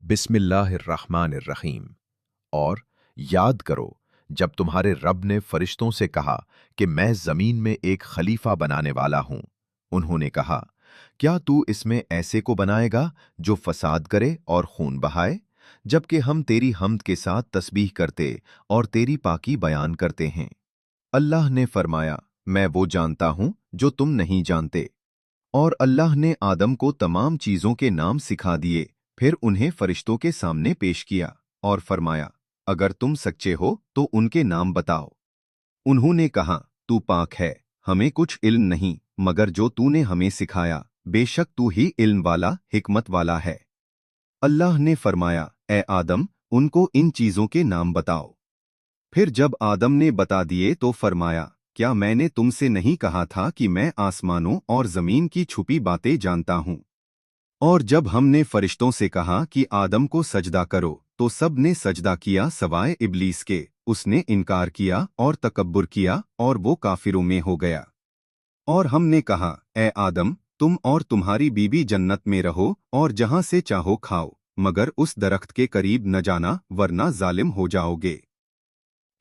बिस्मिल्लाहिर्रहमानिर्रहीम। और याद करो जब तुम्हारे रब ने फरिश्तों से कहा कि मैं जमीन में एक खलीफा बनाने वाला हूं। उन्होंने कहा, क्या तू इसमें ऐसे को बनाएगा जो फसाद करे और खून बहाए, जबकि हम तेरी हम्द के साथ तस्बीह करते और तेरी पाकी बयान करते हैं। अल्लाह ने फरमाया, मैं वो जानता हूं जो तुम नहीं जानते। और अल्लाह ने आदम को तमाम चीजों के नाम सिखा दिए, फिर उन्हें फरिश्तों के सामने पेश किया और फरमाया, अगर तुम सच्चे हो तो उनके नाम बताओ। उन्होंने कहा, तू पाक है, हमें कुछ इल्म नहीं मगर जो तूने हमें सिखाया, बेशक तू ही इल्म वाला हिकमत वाला है। अल्लाह ने फरमाया, ए आदम, उनको इन चीजों के नाम बताओ। फिर जब आदम ने बता दिए तो फरमाया, क्या मैंने तुमसे नहीं कहा था कि मैं आसमानों और जमीन की छुपी बातें जानता हूं। और जब हमने फरिश्तों से कहा कि आदम को सजदा करो तो सब ने सजदा किया सवाए इब्लीस के। उसने इनकार किया और तकब्बुर किया और वो काफिरों में हो गया। और हमने कहा, ए आदम, तुम और तुम्हारी बीवी जन्नत में रहो और जहां से चाहो खाओ, मगर उस दरख्त के करीब न जाना वरना जालिम हो जाओगे।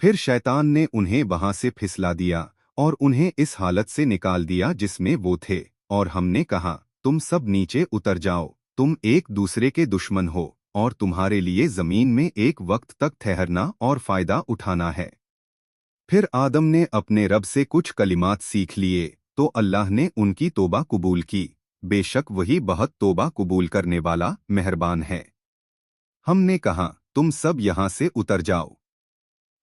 फिर शैतान ने उन्हें वहां से फिसला दिया और उन्हें इस हालत से निकाल दिया जिसमें वो थे। और हमने कहा, तुम सब नीचे उतर जाओ, तुम एक दूसरे के दुश्मन हो और तुम्हारे लिए जमीन में एक वक्त तक ठहरना और फायदा उठाना है। फिर आदम ने अपने रब से कुछ कलिमात सीख लिए तो अल्लाह ने उनकी तौबा कबूल की। बेशक वही बहुत तौबा कबूल करने वाला मेहरबान है। हमने कहा, तुम सब यहाँ से उतर जाओ।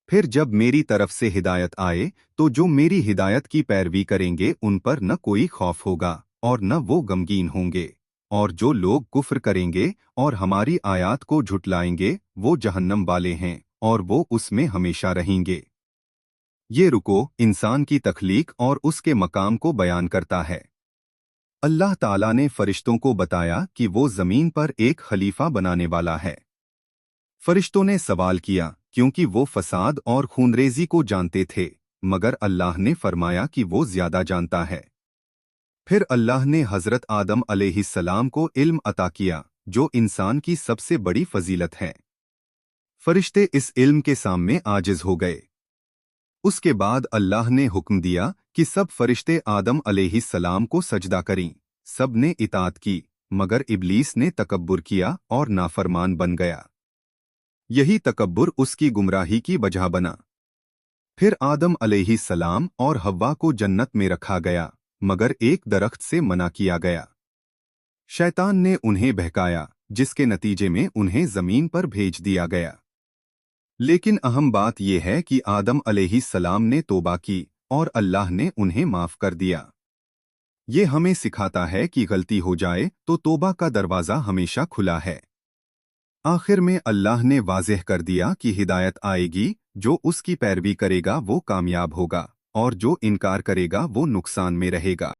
फिर जब मेरी तरफ से हिदायत आए तो जो मेरी हिदायत की पैरवी करेंगे उन पर न कोई खौफ होगा और न वो गमगीन होंगे। और जो लोग कुफ्र करेंगे और हमारी आयात को झुटलाएंगे वो जहन्नम वाले हैं और वो उसमें हमेशा रहेंगे। ये रुको इंसान की तख्लीक और उसके मकाम को बयान करता है। अल्लाह ताला ने फरिश्तों को बताया कि वो जमीन पर एक खलीफा बनाने वाला है। फरिश्तों ने सवाल किया, क्योंकि वो फसाद और खूनरेजी को जानते थे, मगर अल्लाह ने फरमाया कि वो ज्यादा जानता है। फिर अल्लाह ने हजरत आदम अलैहिस्सलाम को इल्म अता किया, जो इंसान की सबसे बड़ी फजीलत है। फरिश्ते इस इल्म के सामने आजिज हो गए। उसके बाद अल्लाह ने हुक्म दिया कि सब फरिश्ते आदम अलैहिस्सलाम को सजदा करें। सब ने इताअत की, मगर इब्लीस ने तकब्बुर किया और नाफरमान बन गया। यही तकब्बुर उसकी गुमराही की वजह बना। फिर आदम अलैहिस्सलाम और हव्वा को जन्नत में रखा गया, मगर एक दरख्त से मना किया गया। शैतान ने उन्हें बहकाया, जिसके नतीजे में उन्हें जमीन पर भेज दिया गया। लेकिन अहम बात यह है कि आदम अलैहिस्सलाम ने तौबा की और अल्लाह ने उन्हें माफ कर दिया। ये हमें सिखाता है कि गलती हो जाए तो तौबा का दरवाज़ा हमेशा खुला है। आखिर में अल्लाह ने वाज़ेह कर दिया कि हिदायत आएगी, जो उसकी पैरवी करेगा वो कामयाब होगा और जो इनकार करेगा वो नुकसान में रहेगा।